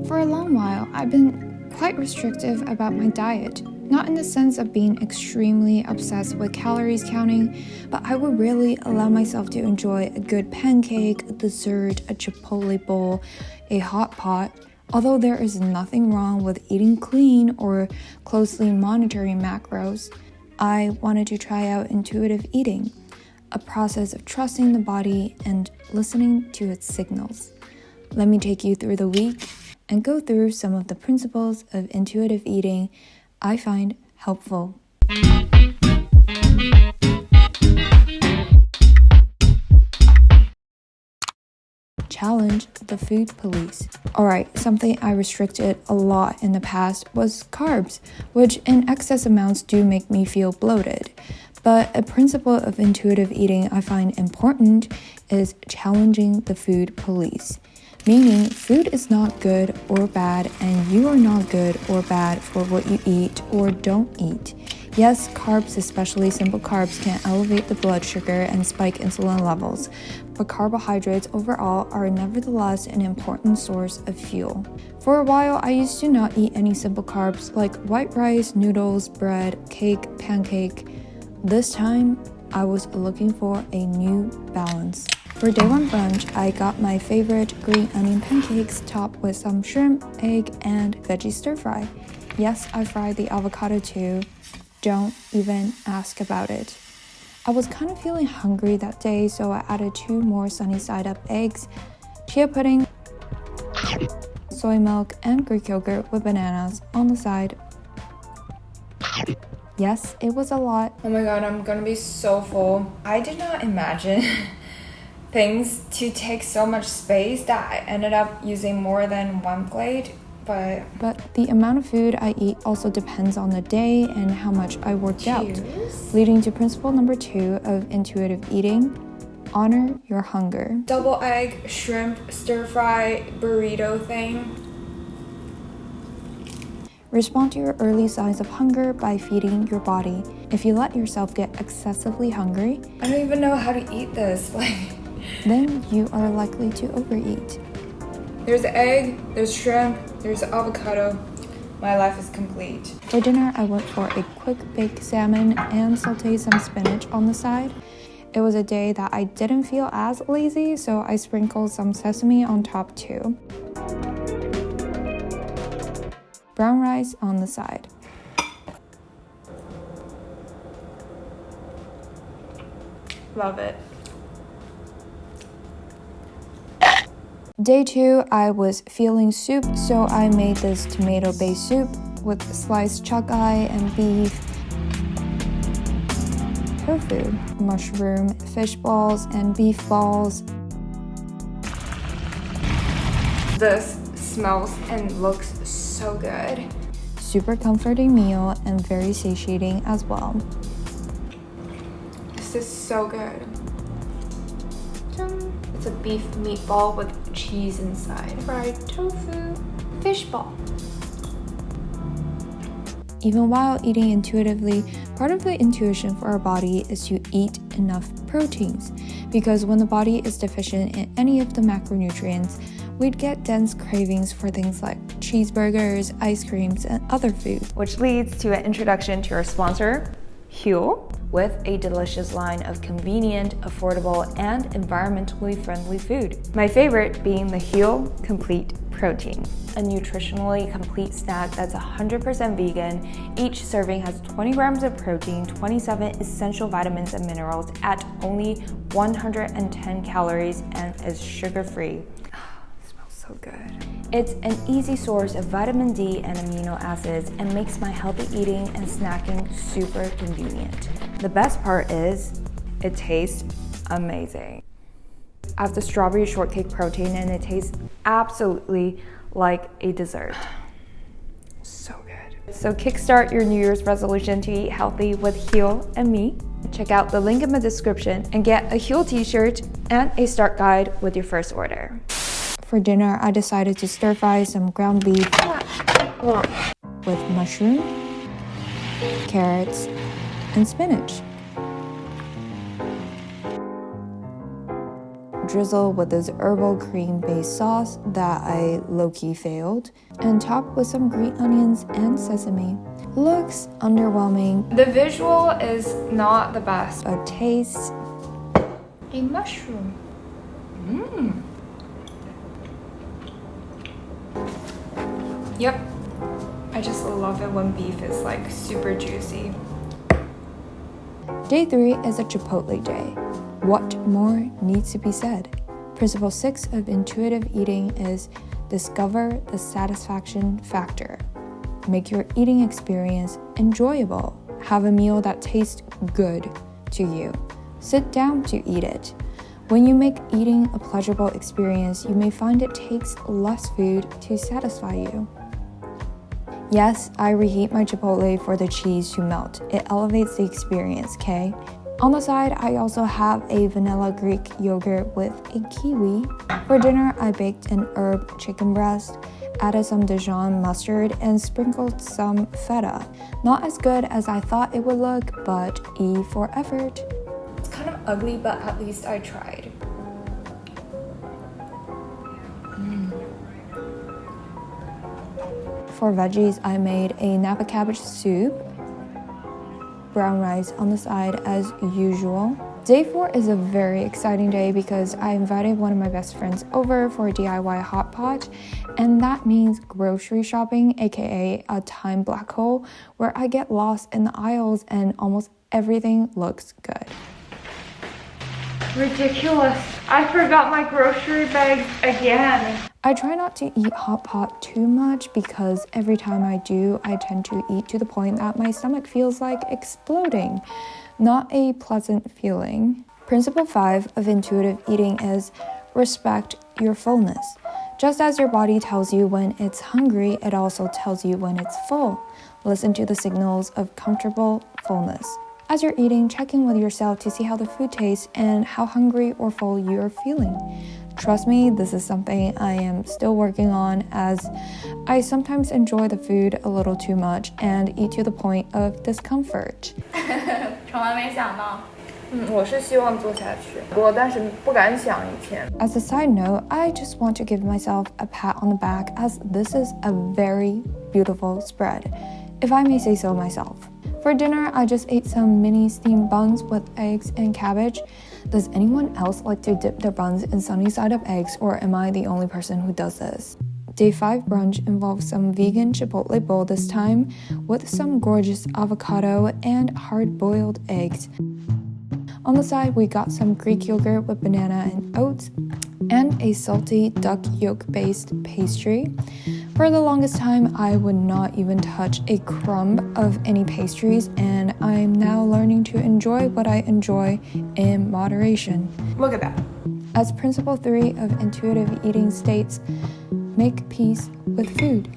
For a long while, I've been quite restrictive about my diet. Not in the sense of being extremely obsessed with calories counting, but I would rarely allow myself to enjoy a good pancake, a dessert, a Chipotle bowl, a hot pot. Although there is nothing wrong with eating clean or closely monitoring macros, I wanted to try out intuitive eating, a process of trusting the body and listening to its signals. Let me take you through the week and go through some of the principles of intuitive eating I find helpful. Challenge the food police. Alright, something I restricted a lot in the past was carbs, which in excess amounts do make me feel bloated. But a principle of intuitive eating I find important is challenging the food police. Meaning, food is not good or bad, and you are not good or bad for what you eat or don't eat. Yes, carbs, especially simple carbs, can elevate the blood sugar and spike insulin levels, but carbohydrates overall are nevertheless an important source of fuel. For a while, I used to not eat any simple carbs like white rice, noodles, bread, cake, pancake. This time, I was looking for a new balance. For day one brunch, I got my favorite green onion pancakes topped with some shrimp, egg, and veggie stir fry. Yes, I fried the avocado too. Don't even ask about it. I was kind of feeling hungry that day, so I added 2 more sunny side up eggs, chia pudding, soy milk, and Greek yogurt with bananas on the side. Yes, it was a lot. Oh my god, I'm gonna be so full. I did not imagine things to take so much space that I ended up using more than one plate, but the amount of food I eat also depends on the day and how much I worked out. Leading to principle number 2 of intuitive eating, honor your hunger. Double egg, shrimp, stir fry, burrito thing. Respond to your early signs of hunger by feeding your body. If you let yourself get excessively hungry, I don't even know how to eat this. Then you are likely to overeat. There's egg, there's shrimp, there's avocado. My life is complete. For dinner, I went for a quick baked salmon and sauteed some spinach on the side. It was a day that I didn't feel as lazy, so I sprinkled some sesame on top too. Brown rice on the side. Love it. Day 2, I was feeling soup, so I made this tomato-based soup with sliced chuck-eye and beef, tofu, mushroom, fish balls, and beef balls. This smells and looks so good. Super comforting meal and very satiating as well. This is so good. It's a beef meatball with cheese inside. Fried tofu, fish ball. Even while eating intuitively, part of the intuition for our body is to eat enough proteins, because when the body is deficient in any of the macronutrients, we'd get dense cravings for things like cheeseburgers, ice creams, and other food. Which leads to an introduction to our sponsor, Chia, with a delicious line of convenient, affordable, and environmentally friendly food. My favorite being the Chia Complete Protein, a nutritionally complete snack that's 100% vegan. Each serving has 20 grams of protein, 27 essential vitamins and minerals at only 110 calories and is sugar-free. So good. It's an easy source of vitamin D and amino acids and makes my healthy eating and snacking super convenient. The best part is, it tastes amazing. I have the strawberry shortcake protein and it tastes absolutely like a dessert. So good. So kickstart your New Year's resolution to eat healthy with Chia and me. Check out the link in the description and get a Chia t-shirt and a start guide with your first order. For dinner, I decided to stir fry some ground beef with mushroom, carrots, and spinach. drizzle with this herbal cream-based sauce that I low-key failed, and top with some green onions and sesame. Looks underwhelming. The visual is not the best. But taste... A mushroom. Yep. I just love it when beef is like super juicy. Day 3 is a Chipotle day. What more needs to be said? Principle 6 of intuitive eating is discover the satisfaction factor. Make your eating experience enjoyable. Have a meal that tastes good to you. Sit down to eat it. When you make eating a pleasurable experience, you may find it takes less food to satisfy you. Yes, I reheat my Chipotle for the cheese to melt. It elevates the experience, okay? On the side, I also have a vanilla Greek yogurt with a kiwi. For dinner, I baked an herb chicken breast, added some Dijon mustard, and sprinkled some feta. Not as good as I thought it would look, but E for effort. It's kind of ugly, but at least I tried. For veggies, I made a Napa cabbage soup, brown rice on the side as usual. Day 4 is a very exciting day because I invited one of my best friends over for a DIY hot pot, and that means grocery shopping, aka a time black hole where I get lost in the aisles and almost everything looks good. Ridiculous. I forgot my grocery bags again. I try not to eat hot pot too much because every time I do, I tend to eat to the point that my stomach feels like exploding. Not a pleasant feeling. Principle 5 of intuitive eating is respect your fullness. Just as your body tells you when it's hungry, it also tells you when it's full. Listen to the signals of comfortable fullness. As you're eating, check in with yourself to see how the food tastes and how hungry or full you are feeling. Trust me, this is something I am still working on as I sometimes enjoy the food a little too much and eat to the point of discomfort. 从来没想到。我是希望做下去，但是不敢想以前。As a side note, I just want to give myself a pat on the back as this is a very beautiful spread, if I may say so myself. For dinner, I just ate some mini steamed buns with eggs and cabbage. Does anyone else like to dip their buns in sunny side up eggs, or am I the only person who does this? Day 5 brunch involves some vegan Chipotle bowl this time with some gorgeous avocado and hard-boiled eggs. On the side, we got some Greek yogurt with banana and oats and a salty duck yolk-based pastry. For the longest time, I would not even touch a crumb of any pastries, and I'm now learning to enjoy what I enjoy in moderation. Look at that. As principle 3 of intuitive eating states, make peace with food.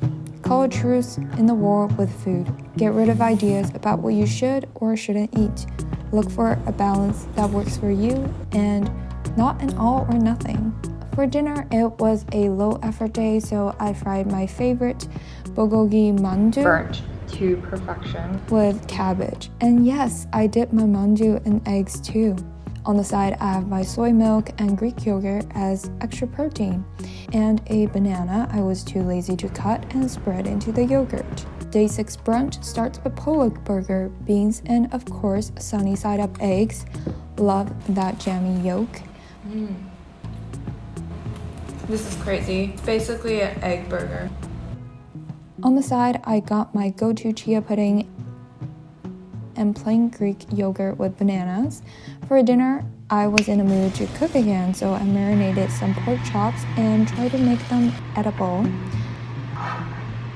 Call a truce in the war with food. Get rid of ideas about what you should or shouldn't eat. Look for a balance that works for you and not an all or nothing. For dinner, it was a low-effort day, so I fried my favorite bulgogi mandu. Burnt to perfection. With cabbage. And yes, I dipped my mandu in eggs too. On the side, I have my soy milk and Greek yogurt as extra protein. And a banana I was too lazy to cut and spread into the yogurt. Day 6 brunch starts with pollock burger, beans, and of course, sunny side up eggs. Love that jammy yolk. This is crazy. It's basically an egg burger. On the side, I got my go-to chia pudding and plain Greek yogurt with bananas. For dinner, I was in a mood to cook again, so I marinated some pork chops and tried to make them edible.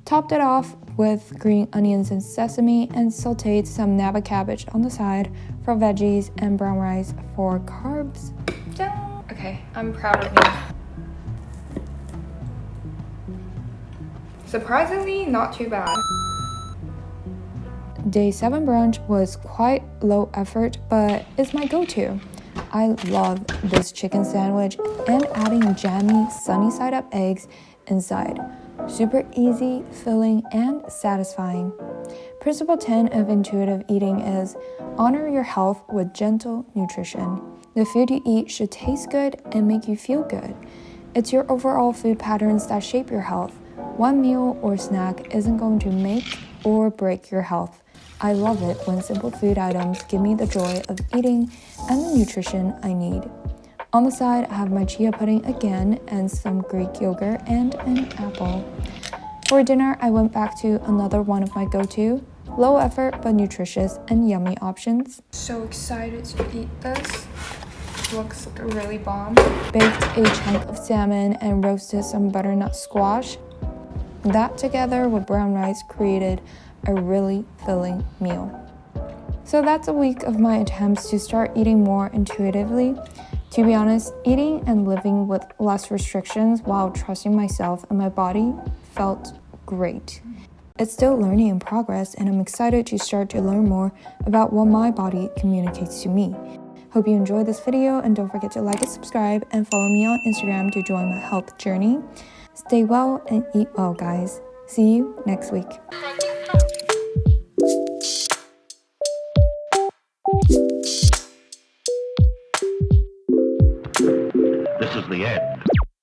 Topped it off with green onions and sesame and sauteed some Napa cabbage on the side for veggies and brown rice for carbs. Okay, I'm proud of me. Surprisingly, not too bad. Day 7 brunch was quite low effort, but it's my go-to. I love this chicken sandwich and adding jammy sunny side up eggs inside. Super easy, filling, and satisfying. Principle 10 of intuitive eating is honor your health with gentle nutrition. The food you eat should taste good and make you feel good. It's your overall food patterns that shape your health. One meal or snack isn't going to make or break your health. I love it when simple food items give me the joy of eating and the nutrition I need. On the side, I have my chia pudding again and some Greek yogurt and an apple. For dinner, I went back to another one of my go-to, low effort but nutritious and yummy options. So excited to eat this. Looks like a really bomb. Baked a chunk of salmon and roasted some butternut squash. That together with brown rice created a really filling meal. So that's a week of my attempts to start eating more intuitively. To be honest, eating and living with less restrictions while trusting myself and my body felt great. It's still learning in progress, and I'm excited to start to learn more about what my body communicates to me. Hope you enjoyed this video, and don't forget to like and subscribe and follow me on Instagram to join my health journey. Stay well and eat well, guys. See you next week. This is the end.